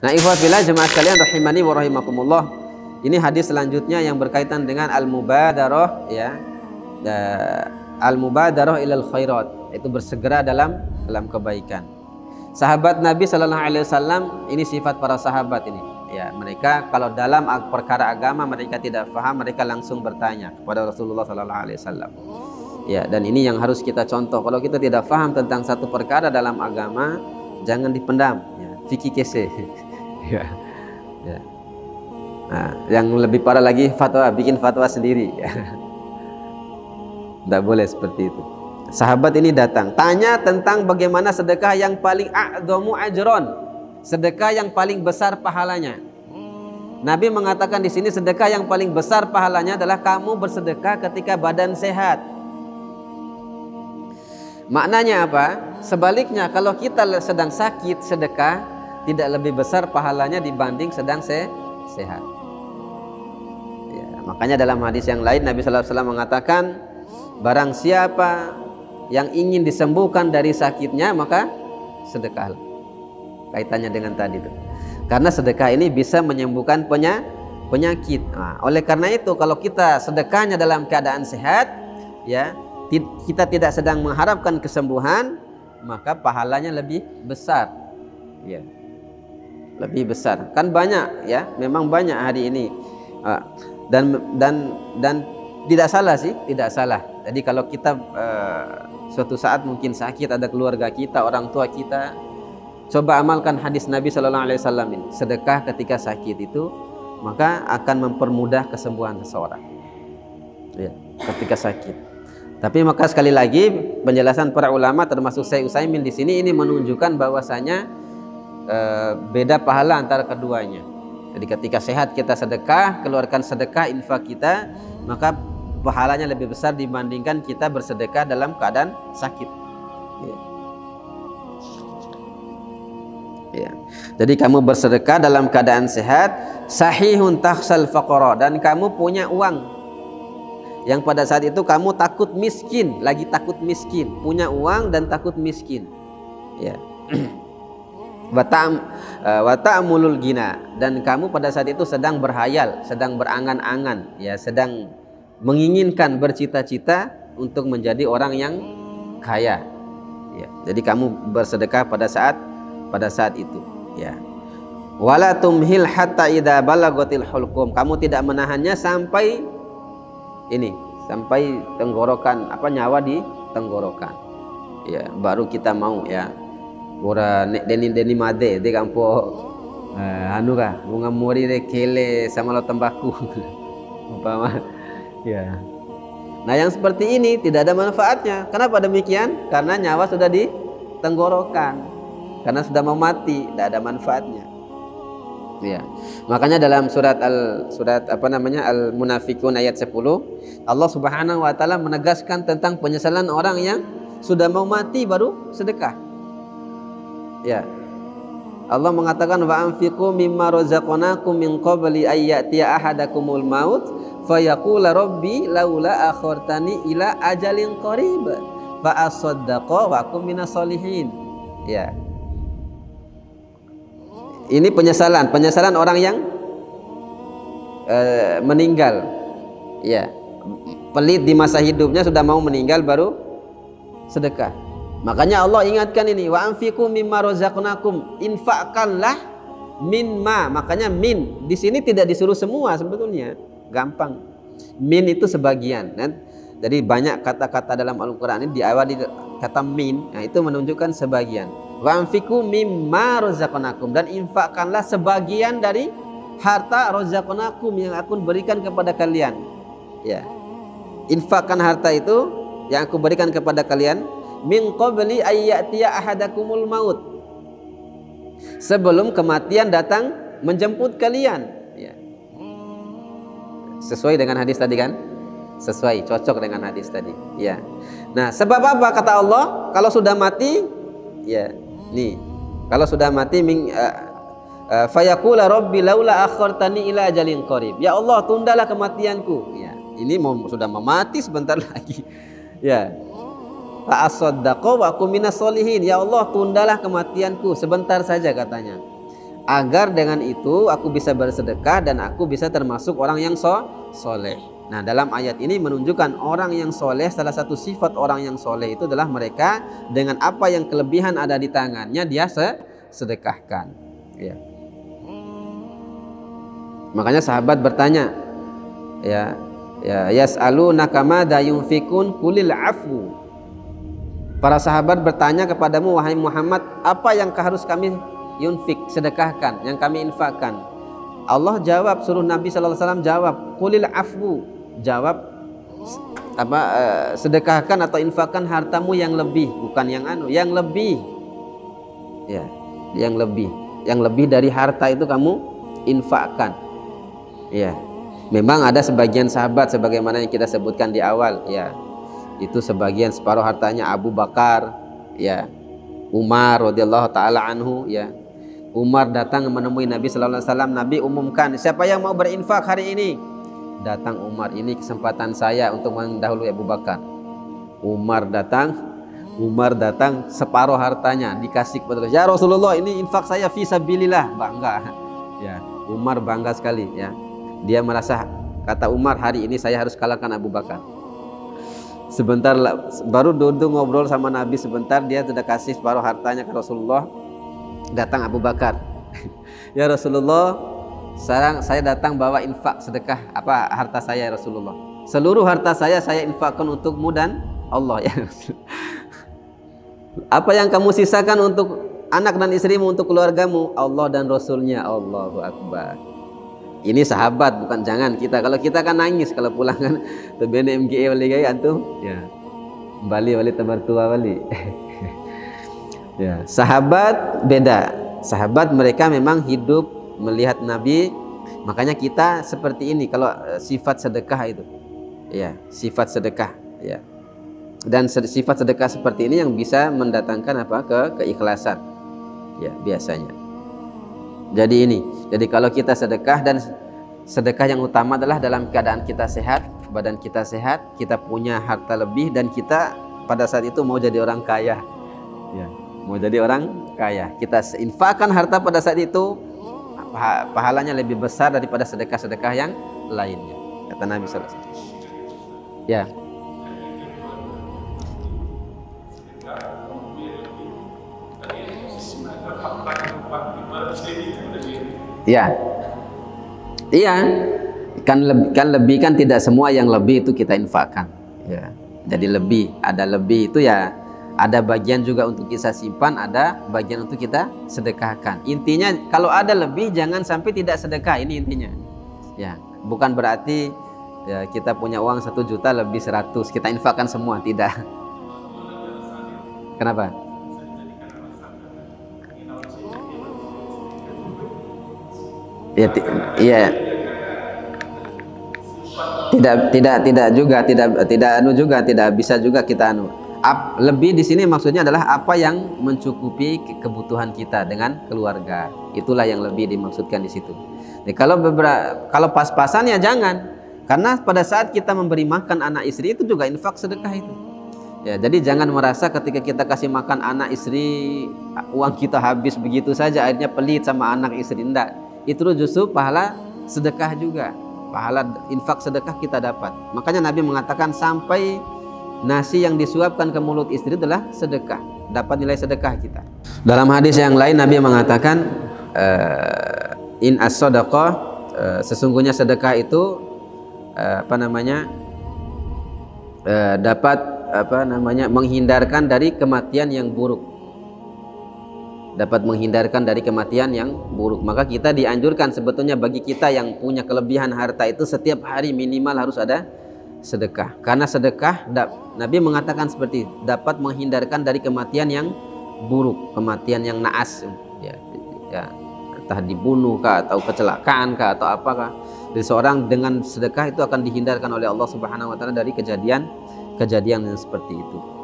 Nah, ikhwah fillah jemaah sekalian rahimani wa rahimakumullah. Ini hadis selanjutnya yang berkaitan dengan al-mubadarah ya. Al-mubadarah ilal khairat, itu bersegera dalam kebaikan. Sahabat Nabi sallallahu alaihi wasallam, ini sifat para sahabat ini. Ya, mereka kalau dalam perkara agama mereka tidak paham, mereka langsung bertanya kepada Rasulullah sallallahu alaihi wasallam. Ya, dan ini yang harus kita contoh. Kalau kita tidak paham tentang satu perkara dalam agama, jangan dipendam. Ya, fikih kese. Ya. Ya. Nah, yang lebih parah lagi fatwa, bikin fatwa sendiri. Ya. Tidak boleh seperti itu. Sahabat ini datang, tanya tentang bagaimana sedekah yang paling a'dhamu ajron, sedekah yang paling besar pahalanya. Nabi mengatakan di sini sedekah yang paling besar pahalanya adalah kamu bersedekah ketika badan sehat. Maknanya apa? Sebaliknya, kalau kita sedang sakit, sedekah tidak lebih besar pahalanya dibanding sedang sehat. Ya, makanya dalam hadis yang lain Nabi sallallahu alaihi wasallam mengatakan, barang siapa yang ingin disembuhkan dari sakitnya maka sedekahlah. Kaitannya dengan tadi itu. Karena sedekah ini bisa menyembuhkan penyakit. Nah, oleh karena itu kalau kita sedekahnya dalam keadaan sehat, ya, kita tidak sedang mengharapkan kesembuhan, maka pahalanya lebih besar. Ya. Lebih besar. Kan banyak ya, memang banyak hari ini. Dan tidak salah sih, tidak salah. Jadi kalau kita suatu saat mungkin sakit, ada keluarga kita, orang tua kita, coba amalkan hadis Nabi sallallahu alaihi wasallam ini. Sedekah ketika sakit itu maka akan mempermudah kesembuhan seseorang. Ya, ketika sakit. Tapi maka sekali lagi penjelasan para ulama termasuk Syekh Utsaimin di sini ini menunjukkan bahwasanya beda pahala antara keduanya. Jadi ketika sehat kita sedekah, keluarkan sedekah infak kita, maka pahalanya lebih besar dibandingkan kita bersedekah dalam keadaan sakit. Ya. Ya. Jadi kamu bersedekah dalam keadaan sehat, sahihun takhsal faqara, dan kamu punya uang. Yang pada saat itu kamu takut miskin, lagi takut miskin, punya uang dan takut miskin. Ya. Wa ta'mulul gina, dan kamu pada saat itu sedang berhayal, sedang berangan-angan, ya, sedang menginginkan, bercita-cita untuk menjadi orang yang kaya. Ya, jadi kamu bersedekah pada saat itu. Ya. Wala tumhil hatta idza balagatil hulqum, kamu tidak menahannya sampai tenggorokan, nyawa di tenggorokan. Ya, baru kita mau ya. Ora nek deni made de kampo anu ka bunga muri de kele sama lo tembaku. Umpama ya. Nah, yang seperti ini tidak ada manfaatnya. Kenapa demikian? Karena nyawa sudah di tenggorokan. Karena sudah mau mati, tidak ada manfaatnya. Ya. Makanya dalam surat Al-Munafiqun ayat 10, Allah Subhanahu wa taala menegaskan tentang penyesalan orang yang sudah mau mati baru sedekah. Ya. Allah mengatakan wa anfiqu mimma razaqnakum min qabli ay ya'tiya ahadakumul maut fayaqula rabbi laula akhartani ila ajalin qarib fa asaddaqa wa akum minas solihin. Ya. Ini penyesalan orang yang meninggal. Ya. Pelit di masa hidupnya, sudah mau meninggal baru sedekah. Makanya Allah ingatkan ini, wa anfiqu mimma razaqnakum, infakkanlah mimma. Makanya min di sini tidak disuruh semua sebetulnya, gampang. Min itu sebagian. Jadi banyak kata-kata dalam Al-Qur'an ini diawali kata min, nah itu menunjukkan sebagian. Wa anfiqu mimma razaqnakum, dan infakkanlah sebagian dari harta razaqnakum yang aku berikan kepada kalian. Ya. Infakkan harta itu yang aku berikan kepada kalian min qabli ayyatiya ahadakumul maut, sebelum kematian datang menjemput kalian. Ya. Sesuai dengan hadis tadi kan? Sesuai, cocok dengan hadis tadi. Ya. Nah, sebab apa kata Allah? Kalau sudah mati, ya, nih. Kalau sudah mati fayaqula rabbi laula akhartani ila ajalin qarib. Ya Allah, tundalah kematianku. Ya. Ini sudah mau mati sebentar lagi. Ya. Fa asaddaqa wa akum minas solihin. Ya Allah, tundalah kematianku sebentar saja katanya. agar dengan itu aku bisa bersedekah dan aku bisa termasuk orang yang soleh. Nah, dalam ayat ini menunjukkan orang yang soleh, salah satu sifat orang yang soleh itu adalah mereka dengan apa yang kelebihan ada di tangannya dia sedekahkan. Ya. Makanya sahabat bertanya, ya yas'alunaka madza yunfikun qulil afu. Para sahabat bertanya kepadamu, wahai Muhammad, apa yang harus kami yunfik, sedekahkan, yang kami infakkan? Allah jawab, suruh Nabi sallallahu alaihi wasallam jawab, qulil afu, jawab sedekahkan atau infakkan hartamu yang lebih, bukan yang lebih. Ya, yang lebih dari harta itu kamu infakkan. Ya. Memang ada sebagian sahabat sebagaimana yang kita sebutkan di awal, ya. Itu sebagian separuh hartanya Abu Bakar, ya. Umar radhiyallahu taala anhu, ya. Umar datang menemui Nabi sallallahu alaihi wasallam, Nabi umumkan, siapa yang mau berinfak hari ini? Datang Umar, ini kesempatan saya untuk mendahului Abu Bakar. Umar datang separuh hartanya dikasih kepada Rasulullah. Ya Rasulullah, ini infak saya fi sabilillah, bangga. Ya, Umar bangga sekali, ya. Dia merasa, kata Umar, hari ini saya harus kalahkan Abu Bakar. Sebentar baru duduk ngobrol sama Nabi sebentar, dia sudah kasih separuh hartanya ke Rasulullah. Datang Abu Bakar. Ya Rasulullah, sekarang saya datang bawa infak sedekah harta saya ya Rasulullah. Seluruh harta saya infakkan untukmu dan Allah ya. Apa yang kamu sisakan untuk anak dan istrimu, untuk keluargamu? Allah dan Rasulnya. Allahu Akbar. Ini sahabat, bukan jangan kita. Kalau kita kan nangis kalau pulang kan. Tebene MGE wali gaya antum. Ya. Bali tebar tua wali. Ya, sahabat beda. Sahabat mereka memang hidup melihat Nabi. Makanya kita seperti ini kalau sifat sedekah itu. Ya, sifat sedekah, ya. Dan sifat sedekah seperti ini yang bisa mendatangkan keikhlasan. Ya, biasanya. Jadi kalau kita sedekah, dan sedekah yang utama adalah dalam keadaan kita sehat, badan kita sehat, kita punya harta lebih, dan kita pada saat itu mau jadi orang kaya. Ya, mau jadi orang kaya. Kita infakkan harta pada saat itu, pahalanya lebih besar daripada sedekah-sedekah yang lainnya. Kata Nabi sallallahu alaihi wasallam. Ya. Ya, iya, kan lebih kan tidak semua yang lebih itu kita infakkan. Ya, jadi ada lebih itu ya, ada bagian juga untuk kita simpan, ada bagian untuk kita sedekahkan. Intinya kalau ada lebih jangan sampai tidak sedekah, ini intinya. Ya, bukan berarti ya, kita punya uang 1 juta lebih 100 kita infakkan semua, tidak. Kenapa? Ya, tidak bisa juga kita lebih di sini maksudnya adalah apa yang mencukupi kebutuhan kita dengan keluarga, itulah yang lebih dimaksudkan di situ. Jadi kalau pas-pasan ya jangan, karena pada saat kita memberi makan anak istri itu juga infak sedekah itu. Ya, jadi jangan merasa ketika kita kasih makan anak istri uang kita habis begitu saja, akhirnya pelit sama anak istri. Enggak. Itu justru pahala sedekah juga, pahala infak sedekah kita dapat. Makanya Nabi mengatakan sampai nasi yang disuapkan ke mulut istri adalah sedekah, dapat nilai sedekah kita. Dalam hadis yang lain Nabi mengatakan in as-sadaqah, sesungguhnya sedekah itu dapat menghindarkan dari kematian yang buruk. Dapat menghindarkan dari kematian yang buruk. Maka kita dianjurkan sebetulnya bagi kita yang punya kelebihan harta itu setiap hari minimal harus ada sedekah. Karena sedekah Nabi mengatakan seperti dapat menghindarkan dari kematian yang buruk, kematian yang naas. Ya, entah dibunuh kah atau kecelakaan kah atau apakah. Jadi seorang dengan sedekah itu akan dihindarkan oleh Allah Subhanahu wa taala dari kejadian yang seperti itu.